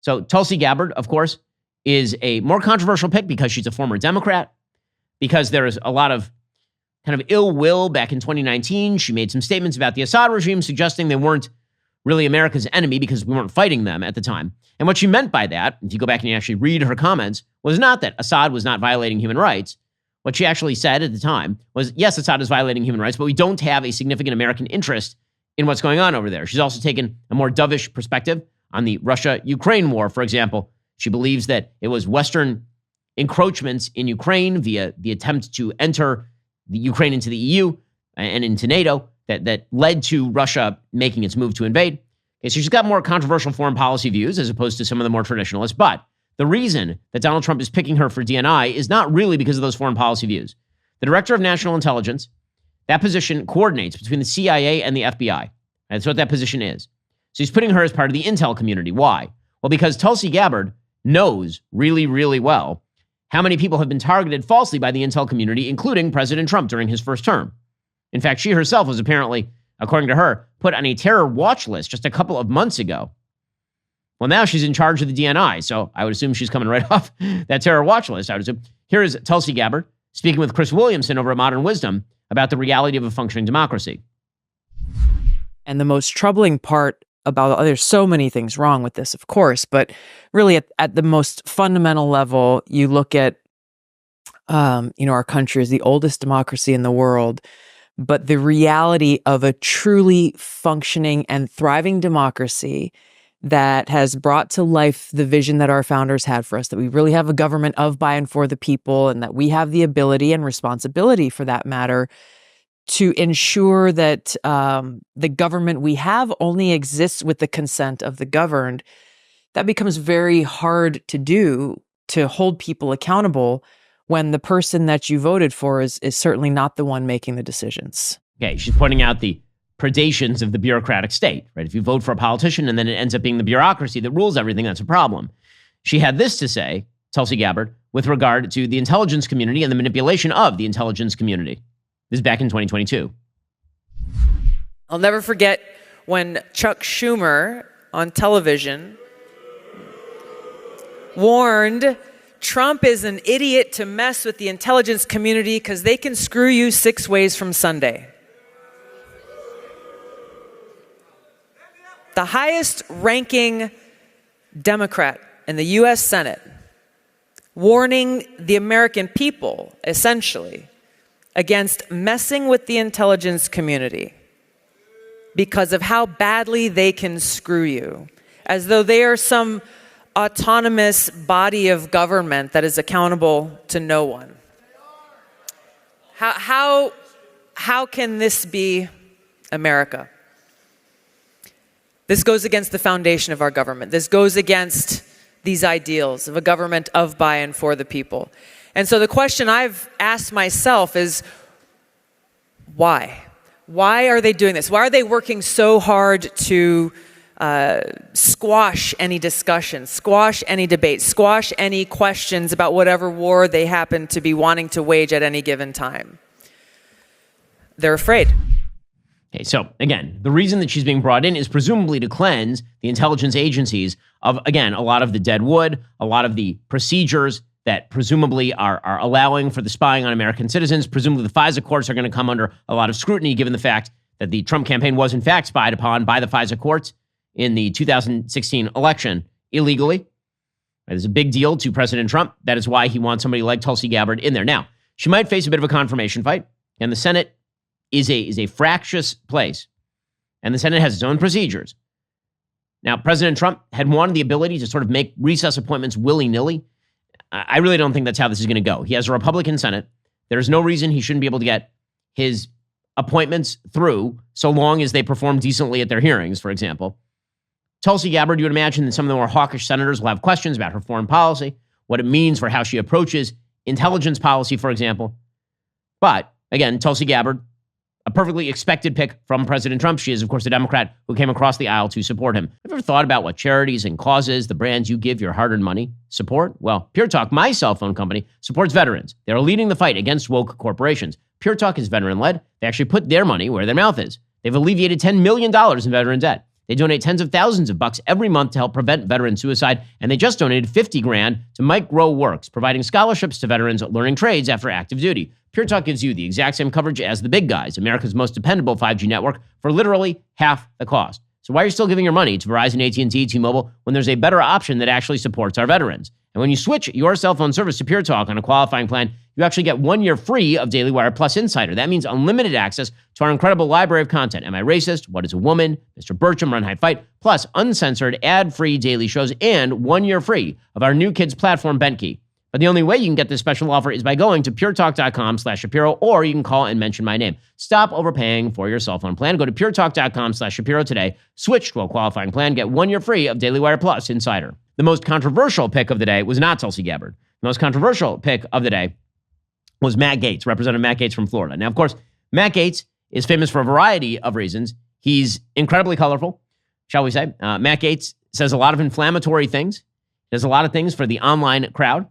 So Tulsi Gabbard, of course, is a more controversial pick because she's a former Democrat, because there is a lot of kind of ill will back in 2019. She made some statements about the Assad regime suggesting they weren't really America's enemy because we weren't fighting them at the time. And what she meant by that, if you go back and you actually read her comments, was not that Assad was not violating human rights. What she actually said at the time was, yes, Assad is violating human rights, but we don't have a significant American interest in what's going on over there. She's also taken a more dovish perspective on the Russia-Ukraine war, for example. She believes that it was Western encroachments in Ukraine via the attempt to enter the Ukraine into the EU and into NATO that led to Russia making its move to invade. Okay, so she's got more controversial foreign policy views as opposed to some of the more traditionalists. But the reason that Donald Trump is picking her for DNI is not really because of those foreign policy views. The Director of National Intelligence, that position coordinates between the CIA and the FBI. That's what that position is. So he's putting her as part of the intel community. Why? Well, because Tulsi Gabbard knows really, really well how many people have been targeted falsely by the intel community, including President Trump during his first term. In fact, she herself was apparently, according to her, put on a terror watch list just a couple of months ago. Well, now she's in charge of the DNI, so I would assume she's coming right off that terror watch list, I would assume. Here is Tulsi Gabbard speaking with Chris Williamson over at Modern Wisdom about the reality of a functioning democracy. And the most troubling part about, there's so many things wrong with this, of course, but really at the most fundamental level, you look at, our country is the oldest democracy in the world, but the reality of a truly functioning and thriving democracy that has brought to life the vision that our founders had for us, that we really have a government of, by, and for the people, and that we have the ability and responsibility, for that matter, to ensure that the government we have only exists with the consent of the governed. That becomes very hard to do, to hold people accountable when the person that you voted for is certainly not the one making the decisions. Okay, she's pointing out the predations of the bureaucratic state, right? If you vote for a politician and then it ends up being the bureaucracy that rules everything, that's a problem. She had this to say, Tulsi Gabbard, with regard to the intelligence community and the manipulation of the intelligence community. This is back in 2022. I'll never forget when Chuck Schumer on television warned Trump is an idiot to mess with the intelligence community because they can screw you 6 ways from Sunday. The highest ranking Democrat in the U.S. Senate warning the American people, essentially, against messing with the intelligence community because of how badly they can screw you, as though they are some autonomous body of government that is accountable to no one. How can this be America? This goes against the foundation of our government. This goes against these ideals of a government of, by, and for the people. And so the question I've asked myself is, why? Why are they doing this? Why are they working so hard to squash any discussion, squash any debate, squash any questions about whatever war they happen to be wanting to wage at any given time? They're afraid. Okay, so again, the reason that she's being brought in is presumably to cleanse the intelligence agencies of, again, a lot of the dead wood, a lot of the procedures that presumably are allowing for the spying on American citizens. Presumably the FISA courts are going to come under a lot of scrutiny, given the fact that the Trump campaign was in fact spied upon by the FISA courts in the 2016 election illegally. It's a big deal to President Trump. That is why he wants somebody like Tulsi Gabbard in there. Now, she might face a bit of a confirmation fight, and the Senate is a fractious place, and the Senate has its own procedures. Now, President Trump had wanted the ability to sort of make recess appointments willy-nilly. I really don't think that's how this is going to go. He has a Republican Senate. There's no reason he shouldn't be able to get his appointments through so long as they perform decently at their hearings, for example. Tulsi Gabbard, you would imagine that some of the more hawkish senators will have questions about her foreign policy, what it means for how she approaches intelligence policy, for example. But again, Tulsi Gabbard, a perfectly expected pick from President Trump. She is, of course, a Democrat who came across the aisle to support him. Have you ever thought about what charities and causes, the brands you give your hard-earned money, support? Well, Pure Talk, my cell phone company, supports veterans. They're leading the fight against woke corporations. Pure Talk is veteran-led. They actually put their money where their mouth is. They've alleviated $10 million in veteran debt. They donate tens of thousands of bucks every month to help prevent veteran suicide, and they just donated $50,000 to Mike Grow Works, providing scholarships to veterans learning trades after active duty. Pure Talk gives you the exact same coverage as the big guys, America's most dependable 5G network, for literally half the cost. So why are you still giving your money to Verizon, AT&T, T-Mobile when there's a better option that actually supports our veterans? And when you switch your cell phone service to Pure Talk on a qualifying plan, you actually get 1 year free of Daily Wire Plus Insider. That means unlimited access to our incredible library of content. Am I Racist? What is a Woman? Mr. Burcham, Run, Hide, Fight, plus uncensored, ad-free daily shows and 1 year free of our new kids platform, Bentkey. But the only way you can get this special offer is by going to puretalk.com/Shapiro, or you can call and mention my name. Stop overpaying for your cell phone plan. Go to puretalk.com/Shapiro today. Switch to a qualifying plan. Get 1 year free of Daily Wire Plus Insider. The most controversial pick of the day was not Tulsi Gabbard. The most controversial pick of the day was Matt Gaetz, Representative Matt Gaetz from Florida. Now, of course, Matt Gaetz is famous for a variety of reasons. He's incredibly colorful, shall we say. Matt Gaetz says a lot of inflammatory things. Does a lot of things for the online crowd.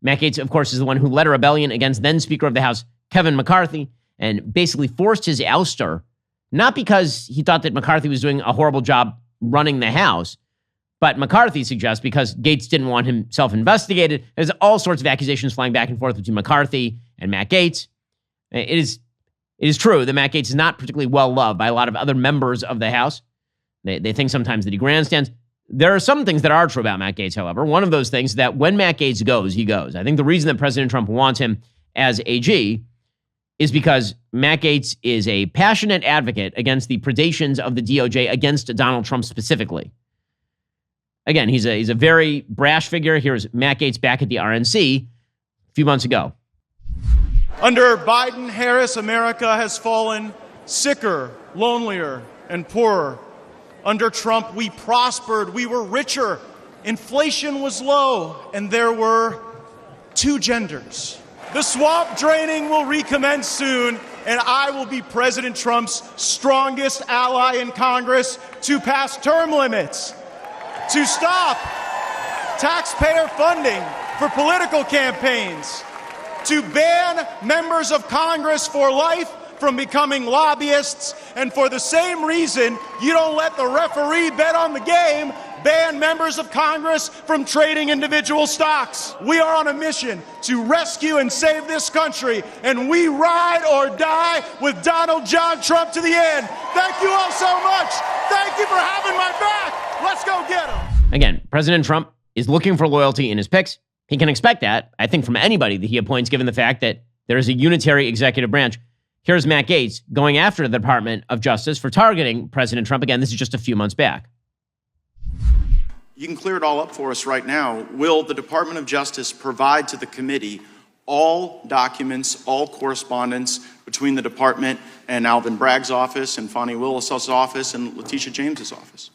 Matt Gaetz, of course, is the one who led a rebellion against then Speaker of the House, Kevin McCarthy, and basically forced his ouster, not because he thought that McCarthy was doing a horrible job running the House, but McCarthy suggests because Gaetz didn't want himself investigated. There's all sorts of accusations flying back and forth between McCarthy and Matt Gaetz. It is true that Matt Gaetz is not particularly well loved by a lot of other members of the House. They think sometimes that he grandstands. There are some things that are true about Matt Gaetz, however. One of those things is that when Matt Gaetz goes, he goes. I think the reason that President Trump wants him as AG is because Matt Gaetz is a passionate advocate against the predations of the DOJ against Donald Trump specifically. Again, he's a very brash figure. Here's Matt Gaetz back at the RNC a few months ago. Under Biden-Harris, America has fallen sicker, lonelier, and poorer. Under Trump, we prospered, we were richer, inflation was low, and there were two genders. The swamp draining will recommence soon, and I will be President Trump's strongest ally in Congress to pass term limits, to stop taxpayer funding for political campaigns, to ban members of Congress for life from becoming lobbyists, and for the same reason you don't let the referee bet on the game, ban members of Congress from trading individual stocks. We are on a mission to rescue and save this country, and we ride or die with Donald John Trump to the end. Thank you all so much. Thank you for having my back. Let's go get him. Again, President Trump is looking for loyalty in his picks. He can expect that, I think, from anybody that he appoints, given the fact that there is a unitary executive branch. Here's Matt Gaetz going after the Department of Justice for targeting President Trump. Again, this is just a few months back. You can clear it all up for us right now. Will the Department of Justice provide to the committee all documents, all correspondence between the department and Alvin Bragg's office and Fonnie Willis's office and Letitia James's office?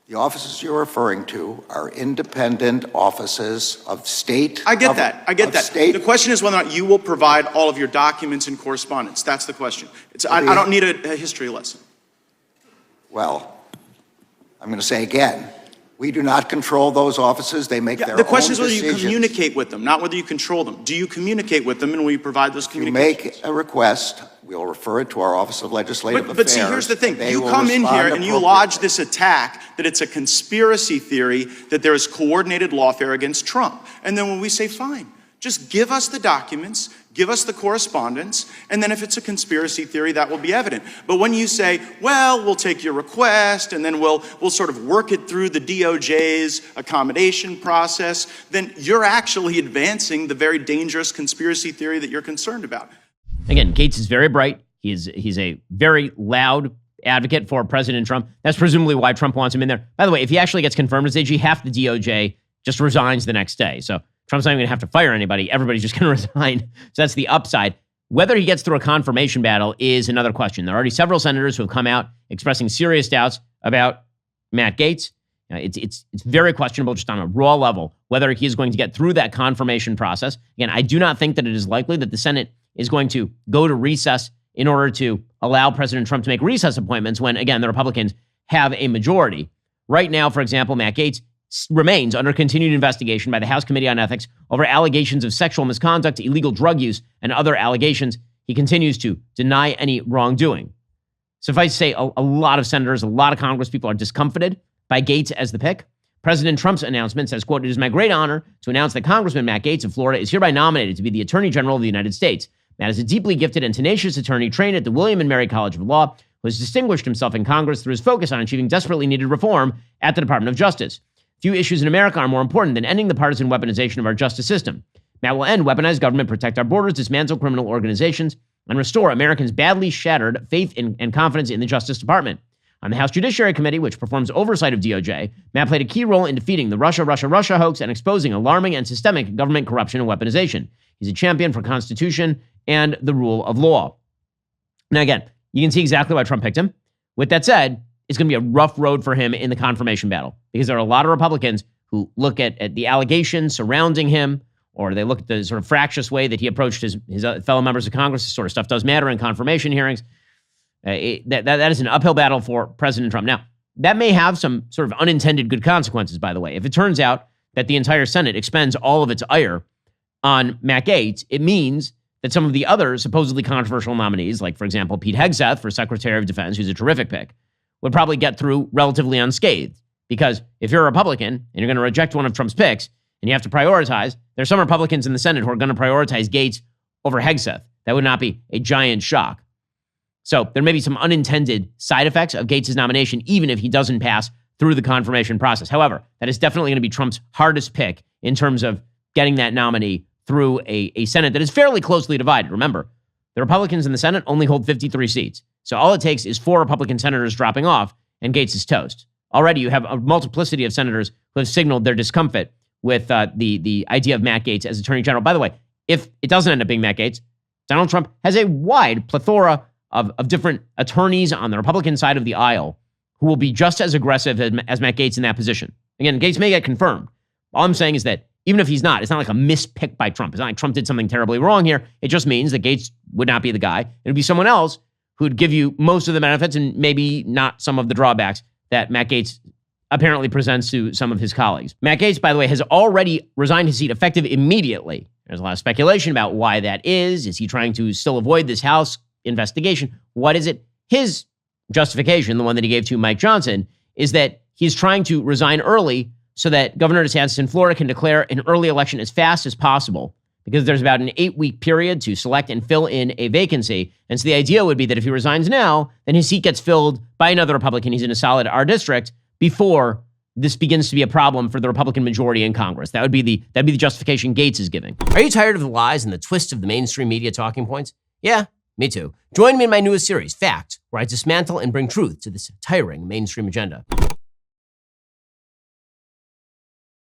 The offices you're referring to are independent offices of state. I get that. State. The question is whether or not you will provide all of your documents and correspondence. That's the question. I don't need a history lesson. Well, I'm going to say again, we do not control those offices. They make their own decisions. The question is whether you communicate with them, not whether you control them. Do you communicate with them, and will you provide those communications? If you make a request, we'll refer it to our Office of Legislative Affairs. But see, here's the thing. You come in here and you lodge this attack that it's a conspiracy theory, that there is coordinated lawfare against Trump. And then when we say, fine, just give us the documents, give us the correspondence, and then if it's a conspiracy theory, that will be evident. But when you say, well, we'll take your request, and then we'll sort of work it through the DOJ's accommodation process, then you're actually advancing the very dangerous conspiracy theory that you're concerned about. Again, Gaetz is very bright. He's a very loud advocate for President Trump. That's presumably why Trump wants him in there. By the way, if he actually gets confirmed as AG, half the DOJ just resigns the next day. So Trump's not even going to have to fire anybody. Everybody's just going to resign. So that's the upside. Whether he gets through a confirmation battle is another question. There are already several senators who have come out expressing serious doubts about Matt Gaetz. It's very questionable just on a raw level whether he is going to get through that confirmation process. Again, I do not think that it is likely that the Senate is going to go to recess in order to allow President Trump to make recess appointments when, again, the Republicans have a majority. Right now, for example, Matt Gaetz remains under continued investigation by the House Committee on Ethics over allegations of sexual misconduct, illegal drug use, and other allegations. He continues to deny any wrongdoing. Suffice to say, a lot of senators, a lot of Congress people are discomfited by Gaetz as the pick. President Trump's announcement says, quote, "It is my great honor to announce that Congressman Matt Gaetz of Florida is hereby nominated to be the Attorney General of the United States. Matt is a deeply gifted and tenacious attorney trained at the William and Mary College of Law, who has distinguished himself in Congress through his focus on achieving desperately needed reform at the Department of Justice. Few issues in America are more important than ending the partisan weaponization of our justice system. Matt will end weaponized government, protect our borders, dismantle criminal organizations, and restore Americans' badly shattered faith and confidence in the Justice Department. On the House Judiciary Committee, which performs oversight of DOJ, Matt played a key role in defeating the Russia hoax and exposing alarming and systemic government corruption and weaponization. He's a champion for Constitution and the rule of law." Now, again, you can see exactly why Trump picked him. With that said, it's going to be a rough road for him in the confirmation battle because there are a lot of Republicans who look at the allegations surrounding him, or they look at the sort of fractious way that he approached his fellow members of Congress. This sort of stuff does matter in confirmation hearings. That is an uphill battle for President Trump. Now, that may have some sort of unintended good consequences, by the way. If it turns out that the entire Senate expends all of its ire on Matt Gaetz, it means that some of the other supposedly controversial nominees, like, for example, Pete Hegseth for Secretary of Defense, who's a terrific pick, would probably get through relatively unscathed. Because if you're a Republican and you're going to reject one of Trump's picks and you have to prioritize, there's some Republicans in the Senate who are going to prioritize Gaetz over Hegseth. That would not be a giant shock. So there may be some unintended side effects of Gaetz' nomination, even if he doesn't pass through the confirmation process. However, that is definitely going to be Trump's hardest pick in terms of getting that nominee through a Senate that is fairly closely divided. Remember, the Republicans in the Senate only hold 53 seats. So all it takes is 4 Republican senators dropping off, and Gaetz is toast. Already you have a multiplicity of senators who have signaled their discomfort with the idea of Matt Gaetz as Attorney General. By the way, if it doesn't end up being Matt Gaetz, Donald Trump has a wide plethora of different attorneys on the Republican side of the aisle who will be just as aggressive as Matt Gaetz in that position. Again, Gaetz may get confirmed. All I'm saying is that even if he's not, it's not like a mispick by Trump. It's not like Trump did something terribly wrong here. It just means that Gaetz would not be the guy. It would be someone else who'd give you most of the benefits and maybe not some of the drawbacks that Matt Gaetz apparently presents to some of his colleagues. Matt Gaetz, by the way, has already resigned his seat effective immediately. There's a lot of speculation about why that is. Is he trying to still avoid this House investigation? What is it? His justification, the one that he gave to Mike Johnson, is that he's trying to resign early so that Governor DeSantis in Florida can declare an early election as fast as possible, because there's about an 8-week period to select and fill in a vacancy. And so the idea would be that if he resigns now, then his seat gets filled by another Republican. He's in a solid R district before this begins to be a problem for the Republican majority in Congress. That'd be the justification Gaetz is giving. Are you tired of the lies and the twists of the mainstream media talking points? Yeah, me too. Join me in my newest series, Fact, where I dismantle and bring truth to this tiring mainstream agenda.